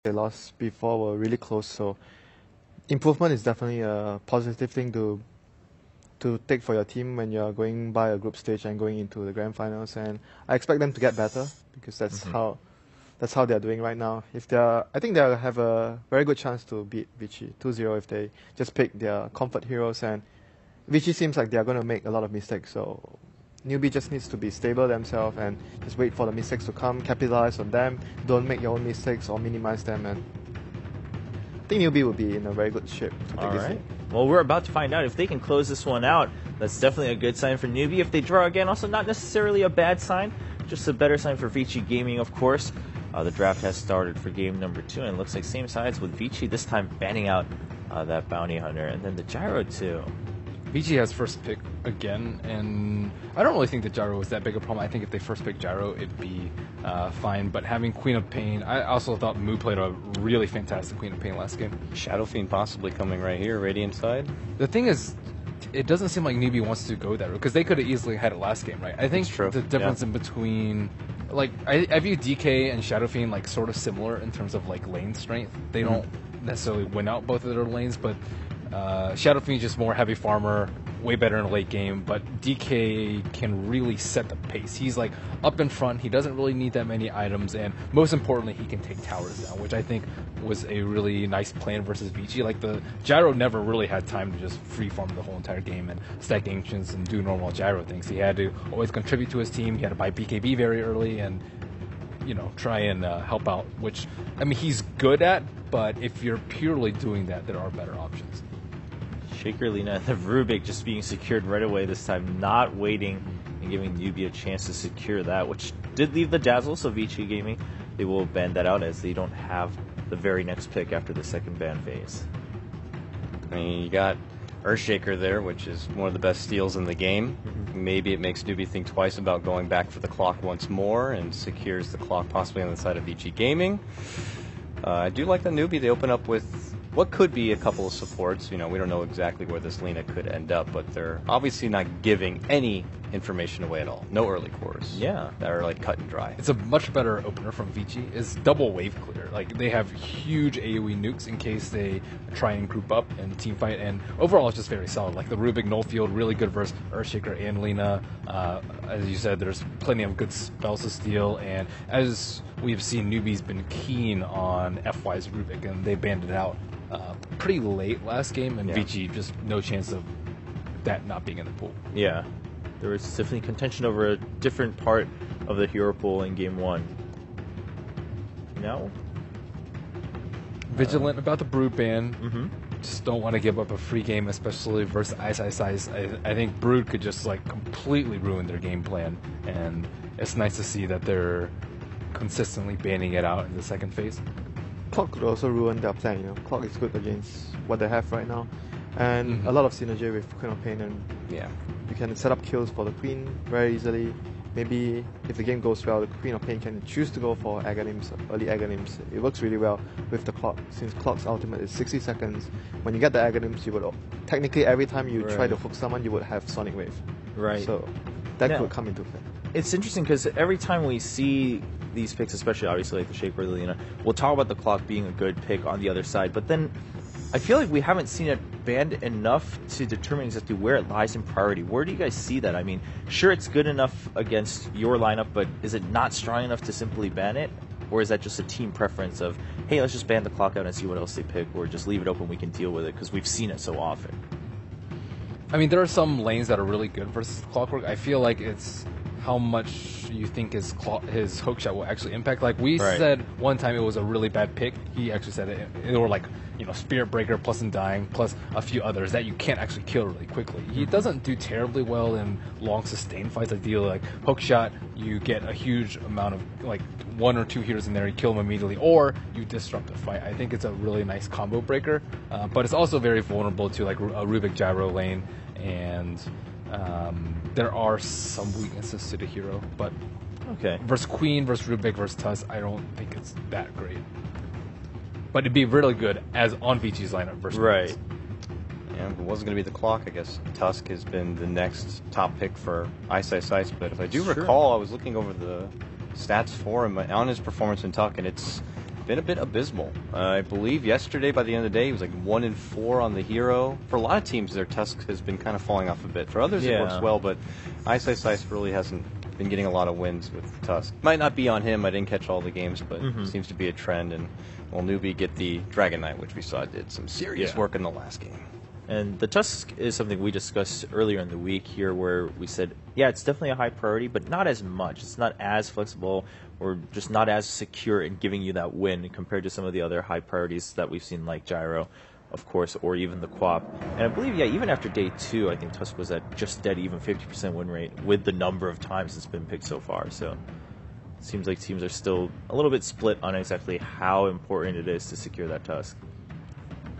they lost before were really close. So improvement is definitely a positive thing to take for your team when you're going by a group stage and going into the grand finals. And I expect them to get better because that's how they're doing right now. I think they'll have a very good chance to beat Vichy 2-0 if they just pick their comfort heroes. And Vichy seems like they're going to make a lot of mistakes. So newbie just needs to be stable themselves and just wait for the mistakes to come, capitalize on them, don't make your own mistakes or minimize them. And I think newbie will be in a very good shape to take this game. Well, we're about to find out if they can close this one out. That's definitely a good sign for newbie. If they draw again, also not necessarily a bad sign, just a better sign for Vichy Gaming, of course. The draft has started for game number 2, and it looks like same sides with Vichy, this time banning out that bounty hunter, and then the gyro too. Vichy has first pick again, and I don't really think that gyro was that big a problem. I think if they first pick gyro, it'd be fine. But having Queen of Pain, I also thought Moo played a really fantastic Queen of Pain last game. Shadow Fiend possibly coming right here, Radiant side. The thing is, it doesn't seem like newbie wants to go that route because they could have easily had it last game, right? I think the difference in between, like, I view DK and Shadow Fiend like sort of similar in terms of like lane strength. They don't necessarily win out both of their lanes, but Shadow Fiend just more heavy farmer, way better in a late game, but DK can really set the pace. He's like up in front, he doesn't really need that many items, and most importantly, he can take towers down, which I think was a really nice plan versus Vichy. Like, the gyro never really had time to just free farm the whole entire game and stack ancients and do normal gyro things. He had to always contribute to his team, he had to buy BKB very early and, you know, try and help out, which, I mean, he's good at, but if you're purely doing that, there are better options. Shaker Lina and the Rubik just being secured right away this time, not waiting and giving newbie a chance to secure that, which did leave the Dazzle, so Vichy Gaming, they will ban that out as they don't have the very next pick after the second ban phase. I mean, you got Earthshaker there, which is one of the best steals in the game. Maybe it makes newbie think twice about going back for the clock once more and secures the clock possibly on the side of Vichy Gaming. I do like the newbie. They open up with what could be a couple of supports. You know, we don't know exactly where this Lina could end up, but they're obviously not giving any information away at all. No early cores. Yeah. That are like cut and dry. It's a much better opener from Vichy. It's double wave clear. Like, they have huge AoE nukes in case they try and group up and team fight, and overall it's just very solid. Like, the Rubik null field, really good versus Earthshaker and Lina. As you said, there's plenty of good spells to steal, and as we've seen, newbie's been keen on FY's Rubik, and they banned it out pretty late last game, and Vichy just no chance of that not being in the pool. Yeah. There was definitely contention over a different part of the hero pool in game 1. No? Vigilant about the Brood ban. Just don't want to give up a free game, especially versus Ice. I think Brood could just like completely ruin their game plan, and it's nice to see that they're consistently banning it out in the second phase. Clock could also ruin their plan, you know. Clock is good against what they have right now. And a lot of synergy with Queen of Pain, and you can set up kills for the Queen very easily. Maybe if the game goes well, the Queen of Pain can choose to go for Aghanims, early Aghanims. It works really well with the clock, since clock's ultimate is 60 seconds. When you get the Aghanims, you would technically every time you try to hook someone, you would have Sonic Wave. Right. So that could come into effect. It's interesting because every time we see these picks, especially obviously like the Shaper Lina, we'll talk about the clock being a good pick on the other side, but then I feel like we haven't seen it banned enough to determine exactly where it lies in priority. Where do you guys see that? I mean, sure, it's good enough against your lineup, but is it not strong enough to simply ban it? Or is that just a team preference of, hey, let's just ban the clock out and see what else they pick, or just leave it open, we can deal with it, because we've seen it so often? I mean, there are some lanes that are really good versus Clockwork. I feel like it's how much you think his hookshot will actually impact. Like, we said one time it was a really bad pick. He actually said it were like, you know, Spirit Breaker plus Undying plus a few others that you can't actually kill really quickly. He doesn't do terribly well in long sustained fights. Ideally, like hookshot, you get a huge amount of like 1 or 2 heroes in there, you kill them immediately, or you disrupt the fight. I think it's a really nice combo breaker, but it's also very vulnerable to like a Rubik gyro lane, and there are some weaknesses to the hero, but versus Queen, versus Rubik, versus Tusk, I don't think it's that great. But it'd be really good as on Vichy's lineup versus Right. Yeah, if it wasn't going to be the clock, I guess Tusk has been the next top pick for Ice, but if I do recall, I was looking over the stats for him on his performance in Tusk, and it's been a bit abysmal. I believe yesterday, by the end of the day, he was like 1-4 on the hero. For a lot of teams, their Tusk has been kind of falling off a bit. For others, it works well, but Ice really hasn't been getting a lot of wins with Tusk. Might not be on him. I didn't catch all the games, but seems to be a trend. And will Newbie get the Dragon Knight, which we saw did some serious work in the last game. And the Tusk is something we discussed earlier in the week here where we said, yeah, it's definitely a high priority, but not as much. It's not as flexible or just not as secure in giving you that win compared to some of the other high priorities that we've seen, like Gyro, of course, or even the Quap. And I believe, even after day 2, I think Tusk was at just dead even 50% win rate with the number of times it's been picked so far. So it seems like teams are still a little bit split on exactly how important it is to secure that Tusk.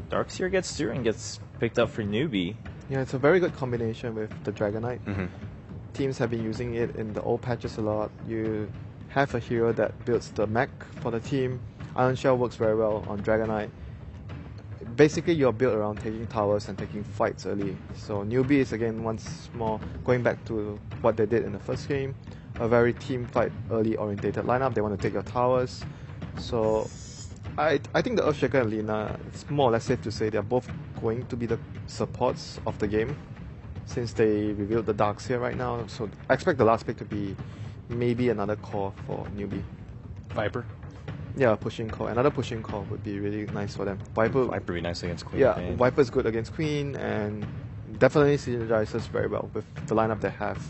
Darkseer gets through and gets picked up for Newbie. Yeah, it's a very good combination with the Dragon Knight. Teams have been using it in the old patches a lot. You have a hero that builds the mech for the team. Iron Shell works very well on Dragon Knight. Basically, you're built around taking towers and taking fights early. So Newbie is again once more going back to what they did in the first game. A very team fight early orientated lineup. They want to take your towers. So I think the Earthshaker and Lina, it's more or less safe to say they're both going to be the supports of the game since they revealed the Darkseer right now. So I expect the last pick to be maybe another core for Newbie. Viper. Yeah, pushing core. Another pushing core would be really nice for them. Viper would be nice against Queen. Yeah, Viper's good against Queen and definitely synergizes very well with the lineup they have.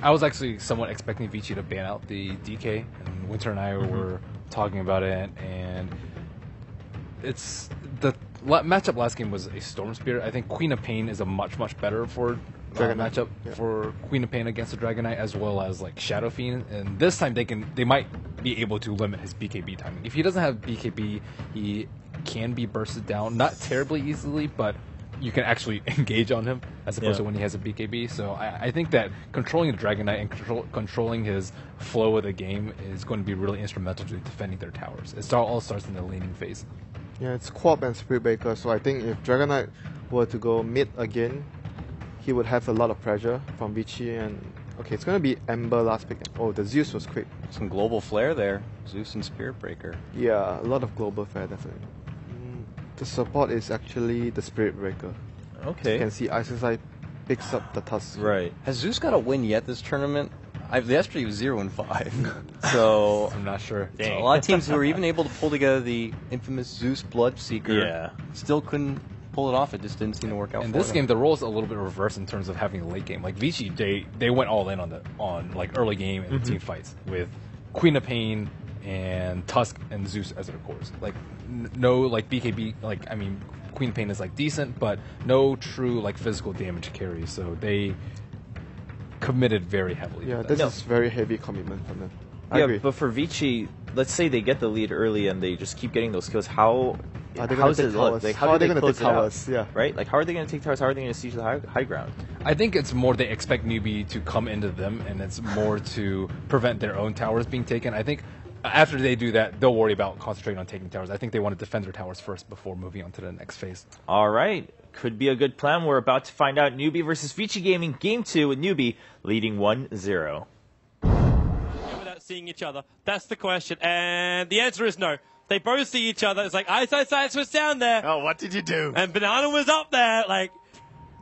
I was actually somewhat expecting Vici to ban out the DK, and Winter and I were talking about it, and it's the matchup last game was a Storm Spirit. I think Queen of Pain is a much better for Dragon matchup for Queen of Pain against the Dragon Knight, as well as like Shadow Fiend. And this time they might be able to limit his BKB timing. If he doesn't have BKB, he can be bursted down, not terribly easily, but you can actually engage on him as opposed to when he has a BKB. So I think that controlling the Dragon Knight and controlling his flow of the game is going to be really instrumental to defending their towers. It all starts in the laning phase. Yeah, it's Quap and Spirit Breaker, so I think if Dragon Knight were to go mid again, he would have a lot of pressure from Vici. And okay, it's going to be Ember last pick. Oh, the Zeus was quick. Some global flare there. Zeus and Spirit Breaker. Yeah, a lot of global flare, definitely. The support is actually the Spirit Breaker. Okay. You can see ISSI picks up the Tusk. Right. Has Zeus got a win yet this tournament? Yesterday he was 0-5. So I'm not sure. A lot of teams who were even able to pull together the infamous Zeus Bloodseeker still couldn't pull it off. It just didn't seem to work out. In this game, the role is a little bit reversed in terms of having a late game. Like Vici, they went all in on like early game and team fights with Queen of Pain and Tusk and Zeus as their cores. Like no like BKB. Like I mean, Queen of Pain is like decent, but no true like physical damage carries. So they committed very heavily. Yeah, this is very heavy commitment from them. I Yeah, agree. but for Vici, let's say they get the lead early and they just keep getting those kills. How does it look? Like, how are they going to take towers? Yeah. Right? Like, how are they going to take towers? How are they going to siege the high ground? I think it's more they expect Newbie to come into them, and it's more to prevent their own towers being taken. I think after they do that, they'll worry about concentrating on taking towers. I think they want to defend their towers first before moving on to the next phase. All right. Could be a good plan. We're about to find out. Newbie versus Vici Gaming, Game 2 with Newbie leading 1-0. Without seeing each other? That's the question. And the answer is no. They both see each other. It's like, Ice was down there. Oh, what did you do? And Banana was up there. Like,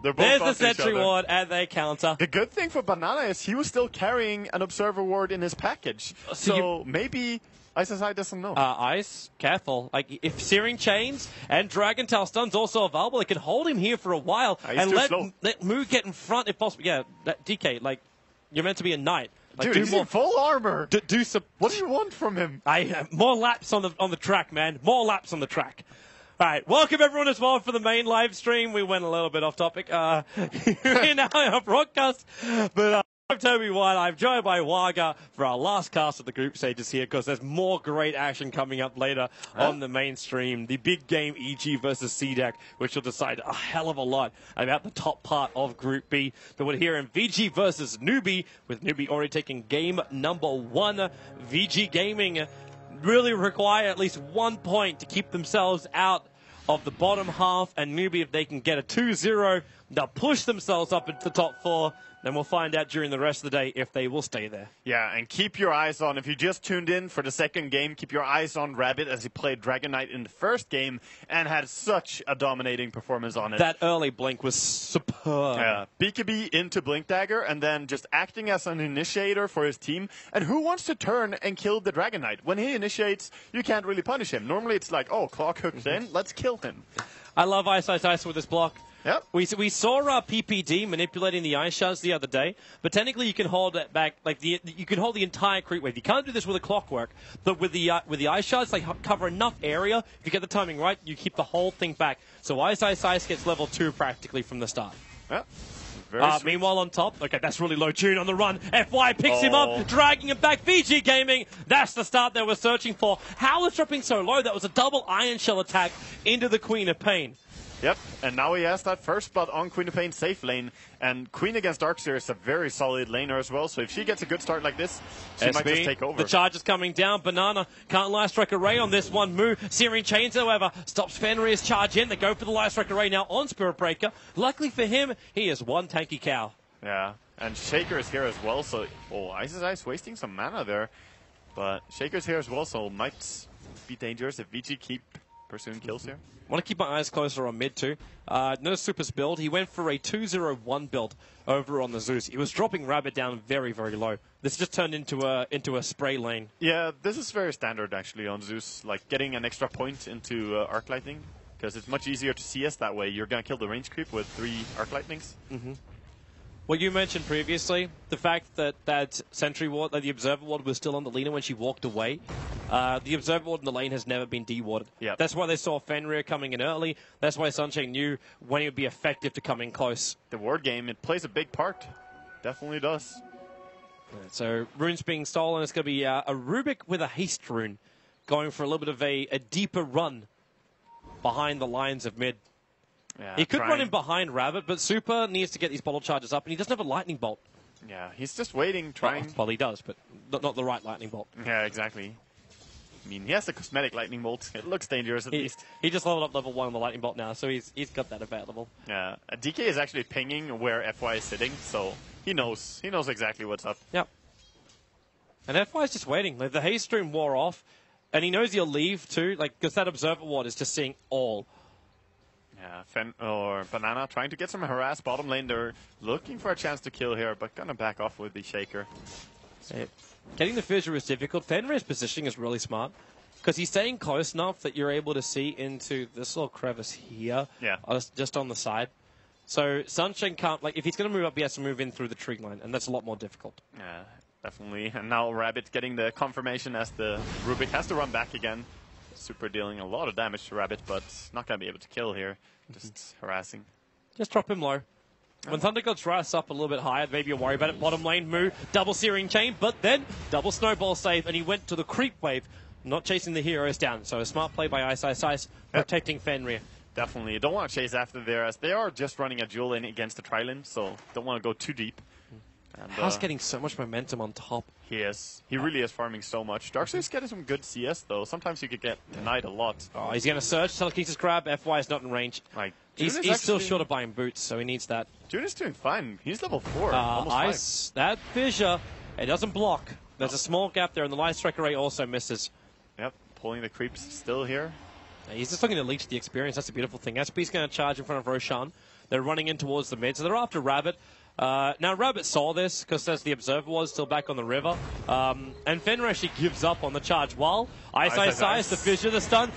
They're both there's the bumped each sentry other. ward, and they counter. The good thing for Banana is he was still carrying an Observer ward in his package. So maybe ISSI doesn't know. Ice, careful. Like, if Searing Chains and Dragon Tail Stun's also available, they can hold him here for a while and let Moo get in front if possible. Yeah, that DK, like, you're meant to be a knight. Like, Dude, he's in full armor. Do some. What do you want from him? More laps on the track, man. More laps on the track. All right, welcome everyone as well for the main live stream. We went a little bit off topic in our broadcast, but I'm Toby White. I'm joined by Waga for our last cast of the group stages here because there's more great action coming up later on the main stream. The big game EG versus CDAC, which will decide a hell of a lot about the top part of Group B. But we're here in VG versus Newbie, with Newbie already taking game number 1. VG Gaming really require at least 1 point to keep themselves out of the bottom half, and Newbie, if they can get a 2-0, they'll push themselves up into the top 4. Then we'll find out during the rest of the day if they will stay there. Yeah, and keep your eyes on, if you just tuned in for the second game, keep your eyes on Rabbit as he played Dragon Knight in the first game and had such a dominating performance on it. That early blink was superb. Yeah, BKB into Blink Dagger and then just acting as an initiator for his team. And who wants to turn and kill the Dragon Knight? When he initiates, you can't really punish him. Normally it's like, oh, clock hooked in, let's kill him. I love Ice with this block. Yep. We saw PPD manipulating the ice shards the other day, but technically you can hold it back, like you can hold the entire creep wave. You can't do this with a clockwork, but with the ice shards, they cover enough area. If you get the timing right, you keep the whole thing back. So Ice gets level 2 practically from the start. Yep. Meanwhile on top, okay, that's really low tune on the run. FY picks him up, dragging him back. VG Gaming, that's the start they were searching for. How was dropping so low? That was a double Iron Shell attack into the Queen of Pain. Yep, and now he has that first spot on Queen of Pain safe lane, and Queen against Darkseer is a very solid laner as well, so if she gets a good start like this, she might just take over. The charge is coming down, Banana can't Light Strike Array on this one, Searing Chains, however, stops Fenrir's charge in, they go for the Light Strike Array now on Spirit Breaker. Luckily for him, he is one tanky cow. Yeah, and Shaker is here as well, so, Ice wasting some mana there, but Shaker's here as well, so might be dangerous if VG keep pursuing kills here. Want to keep my eyes closer on mid too. No Super's build. He went for a 2-0-1 build over on the Zeus. He was dropping Rabbit down very, very low. This just turned into a spray lane. Yeah, this is very standard actually on Zeus, like getting an extra point into Arc Lightning, because it's much easier to CS that way. You're going to kill the range creep with 3 Arc Lightnings. Mm-hmm. Well, you mentioned previously the fact that Sentry Ward, the Observer Ward, was still on the Lina when she walked away. The Observer Ward in the lane has never been dewarded. Yep. That's why they saw Fenrir coming in early. That's why Sunshine knew when it would be effective to come in close. The ward game, it plays a big part. Definitely does. So runes being stolen. It's going to be a Rubik with a haste rune, going for a little bit of a deeper run behind the lines of mid. Yeah, he could run in behind Rabbit, but Super needs to get these bottle charges up, and he doesn't have a lightning bolt. Yeah, he's just waiting, trying. Well, he does, but not the right lightning bolt. Yeah, exactly. I mean, he has a cosmetic lightning bolt. It looks dangerous at least. He just leveled up level 1 on the lightning bolt now, so he's got that available. Yeah, DK is actually pinging where FY is sitting, so he knows exactly what's up. Yep. And FY is just waiting. Like, the haste stream wore off, and he knows he'll leave too, like, because that Observer Ward is just seeing all. Yeah, Banana trying to get some harass bottom lane. They're looking for a chance to kill here, but gonna back off with the Shaker. Getting the fissure is difficult. Fenrir's positioning is really smart, because he's staying close enough that you're able to see into this little crevice here, just on the side. So Sunshine can't, like, if he's going to move up, he has to move in through the tree line, and that's a lot more difficult. Yeah, definitely. And now Rabbit getting the confirmation as the Rubik has to run back again. Super dealing a lot of damage to Rabbit, but not going to be able to kill here. Just harassing. Just drop him low. When Thunder Gods rise up a little bit higher, maybe you'll worry about it. Bottom lane, double Searing Chain, but then double Snowball save, and he went to the creep wave, not chasing the heroes down. So a smart play by Ice, protecting Fenrir. Definitely. Don't want to chase after there, as they are just running a duel in against the Trilin, so don't want to go too deep. And, House getting so much momentum on top. He is. He really is farming so much. Darkseer's getting some good CS, though. Sometimes you could get denied a lot. Oh, he's going to search. Telekinesis grab. FY is not in range. Like, he's still short of buying boots, so he needs that. June is doing fine. He's level 4. Almost Ice, 5. That fissure, it doesn't block. There's a small gap there, and the Light Strike Array also misses. Yep, pulling the creeps still here. He's just looking to leech the experience. That's the beautiful thing. SP's going to charge in front of Roshan. They're running in towards the mid, so they're after Rabbit. Now, Rabbit saw this, because as the Observer was still back on the river. And Fenrir actually gives up on the charge, while Ice, the fissure, the stun,